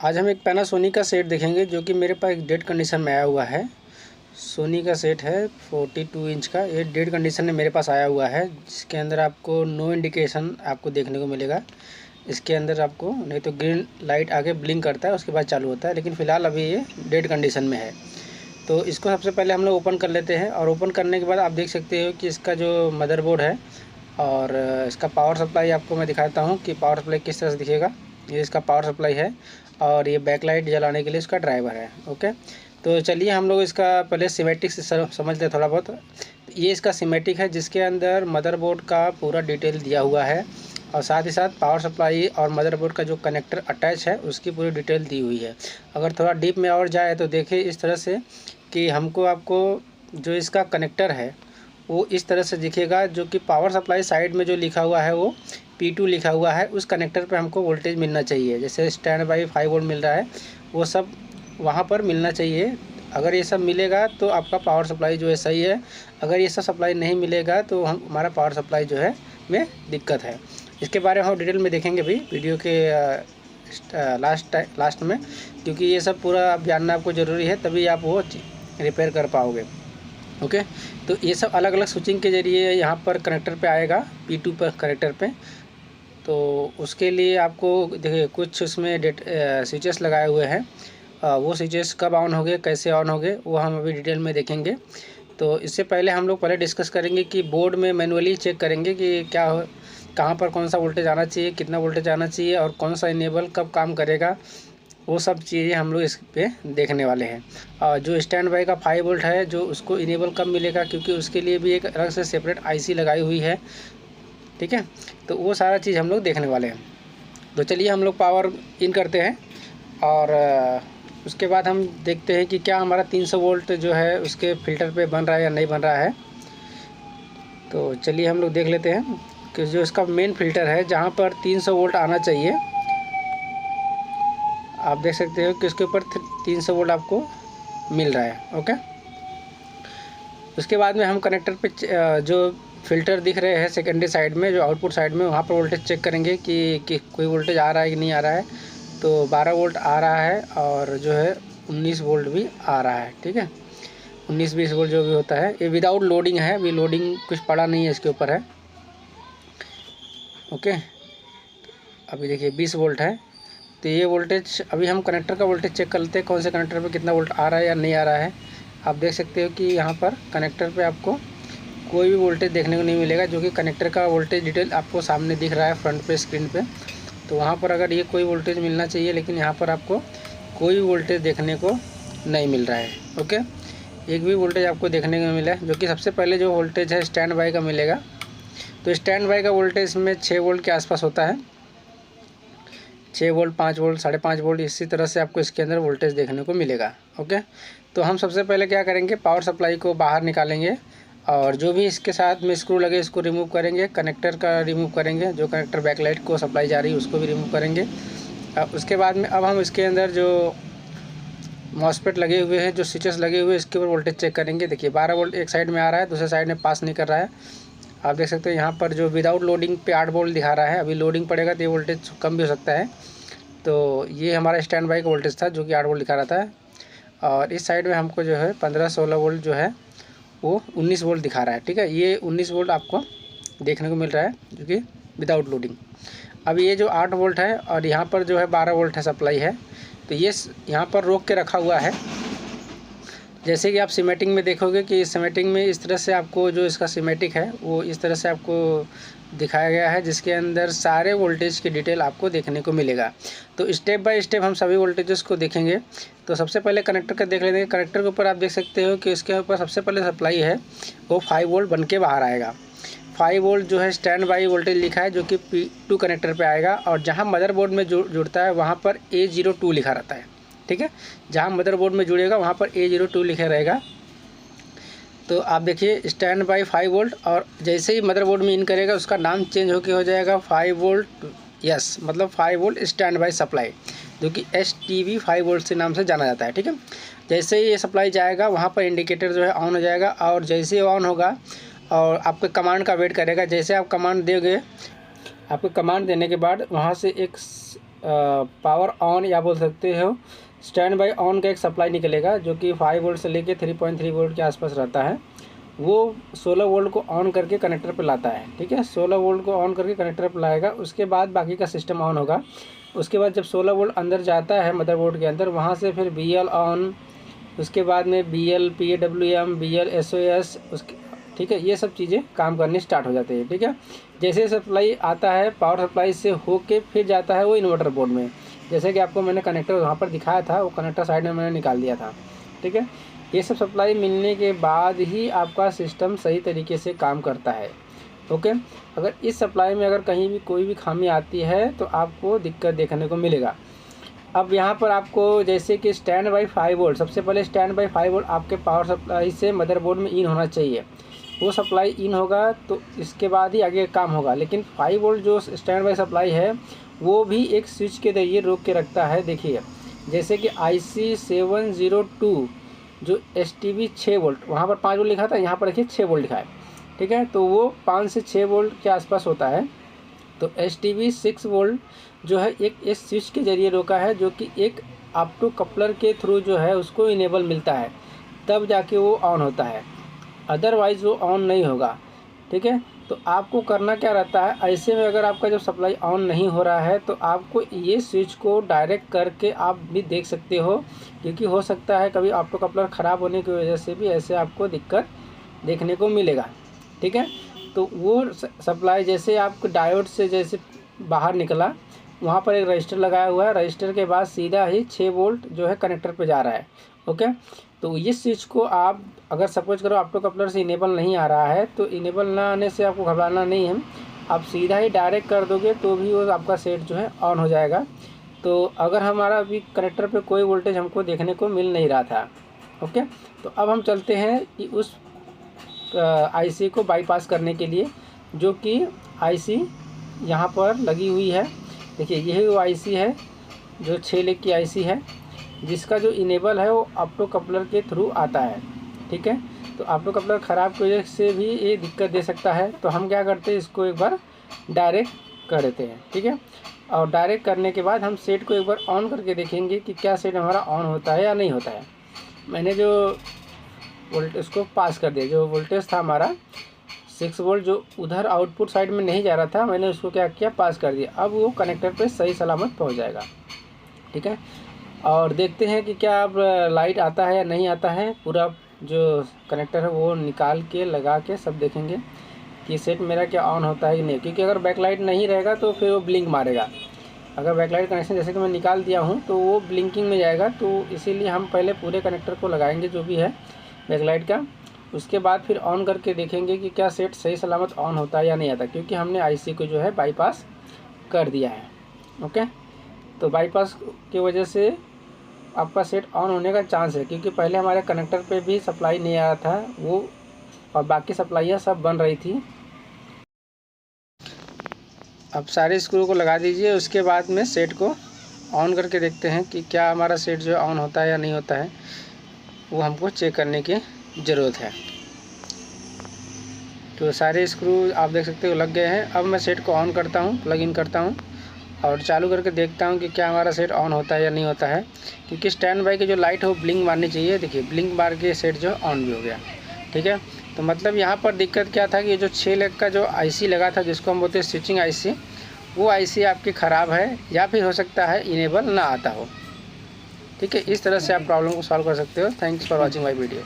आज हम एक पैनासोनिक का सेट देखेंगे जो कि मेरे पास एक डेड कंडीशन में आया हुआ है। सोनी का सेट है 42 इंच का। ये डेड कंडीशन में मेरे पास आया हुआ है, जिसके अंदर आपको नो इंडिकेशन आपको देखने को मिलेगा। इसके अंदर आपको नहीं तो ग्रीन लाइट आगे ब्लिंक करता है, उसके बाद चालू होता है, लेकिन फ़िलहाल अभी ये डेड कंडीशन में है। तो इसको सबसे पहले हम लोग ओपन कर लेते हैं, और ओपन करने के बाद आप देख सकते हो कि इसका जो मदरबोर्ड है और इसका पावर सप्लाई आपको मैं दिखाता हूँ कि पावर सप्लाई किस तरह से दिखेगा। ये इसका पावर सप्लाई है और ये बैकलाइट जलाने के लिए इसका ड्राइवर है। ओके, तो चलिए हम लोग इसका पहले सिमेटिक से समझ लें थोड़ा बहुत। ये इसका सिमेटिक है, जिसके अंदर मदरबोर्ड का पूरा डिटेल दिया हुआ है, और साथ ही साथ पावर सप्लाई और मदरबोर्ड का जो कनेक्टर अटैच है उसकी पूरी डिटेल दी हुई है। अगर थोड़ा डीप में और जाए तो देखिए इस तरह से कि आपको जो इसका कनेक्टर है वो इस तरह से दिखेगा, जो कि पावर सप्लाई साइड में जो लिखा हुआ है वो P2 लिखा हुआ है, उस कनेक्टर पे हमको वोल्टेज मिलना चाहिए। जैसे स्टैंड बाई 5 वोल्ट मिल रहा है, वो सब वहाँ पर मिलना चाहिए। अगर ये सब मिलेगा तो आपका पावर सप्लाई जो है सही है। अगर ये सब सप्लाई नहीं मिलेगा तो हमारा पावर सप्लाई जो है में दिक्कत है। इसके बारे में हम डिटेल में देखेंगे भी वीडियो के लास्ट में, क्योंकि ये सब पूरा आप जानना आपको ज़रूरी है, तभी आप वो रिपेयर कर पाओगे। ओके, तो ये सब अलग अलग स्विचिंग के ज़रिए यहाँ पर कनेक्टर पे आएगा, P2 पर कनेक्टर पे। तो उसके लिए आपको देखिए कुछ उसमें स्विचेस लगाए हुए हैं। वो स्विचेस कब ऑन हो गए, कैसे ऑन हो गए, वो हम अभी डिटेल में देखेंगे। तो इससे पहले हम लोग पहले डिस्कस करेंगे कि बोर्ड में मैनुअली चेक करेंगे कि कहाँ पर कौन सा वोल्टेज आना चाहिए, कितना वोल्टेज आना चाहिए, और कौन सा इनेबल कब काम करेगा। वो सब चीज़ें हम लोग इस पे देखने वाले हैं। और जो स्टैंड बाई का 5 वोल्ट है, जो उसको इनेबल कब मिलेगा, क्योंकि उसके लिए भी एक अलग से सेपरेट IC लगाई हुई है। ठीक है, तो वो सारा चीज़ हम लोग देखने वाले हैं। तो चलिए हम लोग पावर इन करते हैं, और उसके बाद हम देखते हैं कि क्या हमारा 300 वोल्ट जो है उसके फ़िल्टर पे बन रहा है या नहीं बन रहा है। तो चलिए हम लोग देख लेते हैं कि जो इसका मेन फ़िल्टर है, जहाँ पर 300 वोल्ट आना चाहिए, आप देख सकते हो कि उसके ऊपर 300 वोल्ट आपको मिल रहा है। ओके, उसके बाद में हम कनेक्टर पे जो फ़िल्टर दिख रहे हैं सेकेंडरी साइड में, जो आउटपुट साइड में, वहाँ पर वोल्टेज चेक करेंगे कि कोई वोल्टेज आ रहा है कि नहीं आ रहा है। तो 12 वोल्ट आ रहा है, और जो है 19 वोल्ट भी आ रहा है। ठीक है, 19-20 वोल्ट जो भी होता है, ये विदाउट लोडिंग है, अभी लोडिंग कुछ पड़ा नहीं है इसके ऊपर है। ओके, अभी देखिए 20 वोल्ट है। तो ये वोल्टेज, अभी हम कनेक्टर का वोल्टेज चेक कर लेते हैं, कौन से कनेक्टर पे कितना वोल्ट आ रहा है या नहीं आ रहा है। आप देख सकते हो कि यहाँ पर कनेक्टर पे आपको कोई भी वोल्टेज देखने को नहीं मिलेगा, जो कि कनेक्टर का वोल्टेज डिटेल आपको सामने दिख रहा है फ्रंट पे स्क्रीन पे। तो वहाँ पर अगर ये कोई वोल्टेज मिलना चाहिए, लेकिन यहाँ पर आपको कोई भी वोल्टेज देखने को नहीं मिल रहा है। ओके, एक भी वोल्टेज आपको देखने को मिला है, जो कि सबसे पहले जो वोल्टेज है स्टैंड बाई का मिलेगा। तो स्टैंड बाई का वोल्टेज इसमें 6 वोल्ट के आसपास होता है, 6 वोल्ट, 5 वोल्ट, 5.5 वोल्ट, इसी तरह से आपको इसके अंदर वोल्टेज देखने को मिलेगा। ओके, तो हम सबसे पहले क्या करेंगे, पावर सप्लाई को बाहर निकालेंगे, और जो भी इसके साथ में स्क्रू लगे इसको रिमूव करेंगे, कनेक्टर का रिमूव करेंगे, जो कनेक्टर बैकलाइट को सप्लाई जा रही है उसको भी रिमूव करेंगे। उसके बाद में अब हम इसके अंदर जो मॉसफेट लगे हुए हैं, जो स्विचेस लगे हुए हैं, इसके ऊपर वोल्टेज चेक करेंगे। देखिए 12 वोल्ट एक साइड में आ रहा है, दूसरे साइड में पास नहीं कर रहा है। आप देख सकते हो यहाँ पर जो विदाउट लोडिंग पे 8 वोल्ट दिखा रहा है, अभी लोडिंग पड़ेगा तो ये वोल्टेज कम भी हो सकता है। तो ये हमारा स्टैंड बाई का वोल्टेज था, जो कि 8 वोल्ट दिखा रहा था, और इस साइड में हमको जो है 15-16 वोल्ट जो है वो 19 वोल्ट दिखा रहा है। ठीक है, ये 19 वोल्ट आपको देखने को मिल रहा है, जो कि विदाउट लोडिंग। अब ये जो 8 वोल्ट है, और यहाँ पर जो है 12 वोल्ट है सप्लाई है, तो ये यहाँ पर रोक के रखा हुआ है। जैसे कि आप सीमेटिंग में देखोगे कि सीमेटिंग में इस तरह से आपको जो इसका सीमेटिक है वो इस तरह से आपको दिखाया गया है, जिसके अंदर सारे वोल्टेज की डिटेल आपको देखने को मिलेगा। तो स्टेप बाय स्टेप हम सभी वोल्टेजेस को देखेंगे। तो सबसे पहले कनेक्टर का देख लेंगे। कनेक्टर के ऊपर आप देख सकते हो कि इसके ऊपर सबसे पहले सप्लाई है वो 5 वोल्ट बन के बाहर आएगा। 5 वोल्ट जो है स्टैंड बाई वोल्टेज लिखा है, जो कि P2 कनेक्टर पे आएगा, और जहाँ मदरबोर्ड में जुड़ता है वहाँ पर A02 लिखा रहता है। ठीक है, जहाँ मदरबोर्ड में जुड़ेगा वहाँ पर A02 लिखा रहेगा। तो आप देखिए स्टैंड बाई 5 वोल्ट, और जैसे ही मदरबोर्ड में इन करेगा उसका नाम चेंज होकर हो जाएगा 5 वोल्ट यस, मतलब 5 वोल्ट स्टैंड बाई सप्लाई, जो कि STB 5 वोल्ट से नाम से जाना जाता है। ठीक है, जैसे ही ये सप्लाई जाएगा वहाँ पर इंडिकेटर जो है ऑन हो जाएगा, और जैसे ही ऑन होगा और आपके कमांड का वेट करेगा। जैसे आप कमांड दोगे, आपको कमांड देने के बाद वहाँ से एक पावर ऑन या बोल सकते हो स्टैंड बाई ऑन का एक सप्लाई निकलेगा, जो कि 5 वोल्ट से लेके 3.3 वोल्ट के आसपास रहता है। वो 16 वोल्ट को ऑन करके कनेक्टर पे लाता है। ठीक है, 16 वोल्ट को ऑन करके कनेक्टर पे लाएगा, उसके बाद बाकी का सिस्टम ऑन होगा। उसके बाद जब 16 वोल्ट अंदर जाता है मदरबोर्ड के अंदर, वहाँ से फिर BL ऑन, उसके बाद में BL PWM BL SOS उसके, ठीक है, ये सब चीज़ें काम करनी स्टार्ट हो जाती है। ठीक है, जैसे सप्लाई आता है पावर सप्लाई से होके फिर जाता है वो इन्वर्टर बोर्ड में। जैसे कि आपको मैंने कनेक्टर वहाँ पर दिखाया था, वो कनेक्टर साइड में मैंने निकाल दिया था। ठीक है, ये सब सप्लाई मिलने के बाद ही आपका सिस्टम सही तरीके से काम करता है। ओके, अगर इस सप्लाई में अगर कहीं भी कोई भी खामी आती है तो आपको दिक्कत देखने को मिलेगा। अब यहाँ पर आपको जैसे कि स्टैंड बाई 5 वोल्ट, सबसे पहले स्टैंड बाई 5 वोल्ट आपके पावर सप्लाई से मदरबोर्ड में इन होना चाहिए। वो सप्लाई इन होगा तो इसके बाद ही आगे काम होगा। लेकिन 5 वोल्ट जो स्टैंड बाई सप्लाई है वो भी एक स्विच के जरिए रोक के रखता है। देखिए, जैसे कि IC 702 जो STB 6 वोल्ट, वहाँ पर 5 वोल्ट लिखा था, यहाँ पर देखिए 6 वोल्ट लिखा है। ठीक है, तो वो 5 से 6 वोल्ट के आसपास होता है। तो STB 6 वोल्ट जो है एक इस स्विच के जरिए रोका है, जो कि एक ऑप्टो कपलर के थ्रू जो है उसको इनेबल मिलता है, तब जाके वो ऑन होता है, अदरवाइज़ वो ऑन नहीं होगा। ठीक है, तो आपको करना क्या रहता है, ऐसे में अगर आपका जब सप्लाई ऑन नहीं हो रहा है तो आपको ये स्विच को डायरेक्ट करके आप भी देख सकते हो, क्योंकि हो सकता है कभी ऑप्टो कपलर ख़राब होने की वजह से भी ऐसे आपको दिक्कत देखने को मिलेगा। ठीक है, तो वो सप्लाई जैसे आपको डायोड से जैसे बाहर निकला, वहाँ पर एक रजिस्टर लगाया हुआ है, रजिस्टर के बाद सीधा ही 6 वोल्ट जो है कनेक्टर पे जा रहा है। ओके, तो ये स्विच को आप अगर सपोज करो ऑप्टो कपलर से इनेबल नहीं आ रहा है, तो इनेबल ना आने से आपको घबराना नहीं है, आप सीधा ही डायरेक्ट कर दोगे तो भी वो आपका सेट जो है ऑन हो जाएगा। तो अगर हमारा अभी कनेक्टर पे कोई वोल्टेज हमको देखने को मिल नहीं रहा था। ओके, तो अब हम चलते हैं कि उस IC को बाईपास करने के लिए, जो कि IC यहाँ पर लगी हुई है। देखिए, यही वो IC है जो 6 लेग की IC है, जिसका जो इनेबल है वो ऑप्टो कपलर के थ्रू आता है। ठीक है, तो ऑप्टो कपलर ख़राब की वजह से भी ये दिक्कत दे सकता है। तो हम क्या करते हैं, इसको एक बार डायरेक्ट कर देते हैं। ठीक है, और डायरेक्ट करने के बाद हम सेट को एक बार ऑन करके देखेंगे कि क्या सेट हमारा ऑन होता है या नहीं होता है। मैंने जो वोल्टेज उसको पास कर दिया, जो वोल्टेज था हमारा 6 वोल्ट जो उधर आउटपुट साइड में नहीं जा रहा था, मैंने उसको क्या किया, पास कर दिया। अब वो कनेक्टर पे सही सलामत पहुंच जाएगा। ठीक है, और देखते हैं कि क्या अब लाइट आता है या नहीं आता है। पूरा जो कनेक्टर है वो निकाल के लगा के सब देखेंगे कि सेट मेरा क्या ऑन होता है कि नहीं, क्योंकि अगर बैकलाइट नहीं रहेगा तो फिर वो ब्लिंक मारेगा। अगर बैकलाइट कनेक्शन जैसे कि मैं निकाल दिया हूँ तो वो ब्लिंकिंग में जाएगा, तो इसीलिए हम पहले पूरे कनेक्टर को लगाएंगे जो भी है बैकलाइट का, उसके बाद फिर ऑन करके देखेंगे कि क्या सेट सही सलामत ऑन होता है या नहीं आता, क्योंकि हमने IC को जो है बाईपास कर दिया है। ओके, तो बाईपास की वजह से आपका सेट ऑन होने का चांस है, क्योंकि पहले हमारे कनेक्टर पे भी सप्लाई नहीं आ रहा था वो, और बाकी सप्लाइयाँ सब बन रही थी। अब सारे स्क्रू को लगा दीजिए, उसके बाद में सेट को ऑन करके देखते हैं कि क्या हमारा सेट जो है ऑन होता है या नहीं होता है, वो हमको चेक करने की ज़रूरत है। तो सारे स्क्रू आप देख सकते हो लग गए हैं। अब मैं सेट को ऑन करता हूँ, प्लग इन करता हूँ और चालू करके देखता हूँ कि क्या हमारा सेट ऑन होता है या नहीं होता है, क्योंकि स्टैंड बाई की जो लाइट है वो ब्लिंक मारनी चाहिए। देखिए, ब्लिंक मार के सेट जो ऑन भी हो गया। ठीक है, तो मतलब यहाँ पर दिक्कत क्या था कि जो 6 लेग का जो IC लगा था, जिसको हम बोलते हैं स्विचिंग IC, वो IC आपकी ख़राब है, या फिर हो सकता है इनेबल ना आता हो। ठीक है, इस तरह से आप प्रॉब्लम को सॉल्व कर सकते हो। Thanks for watching my video.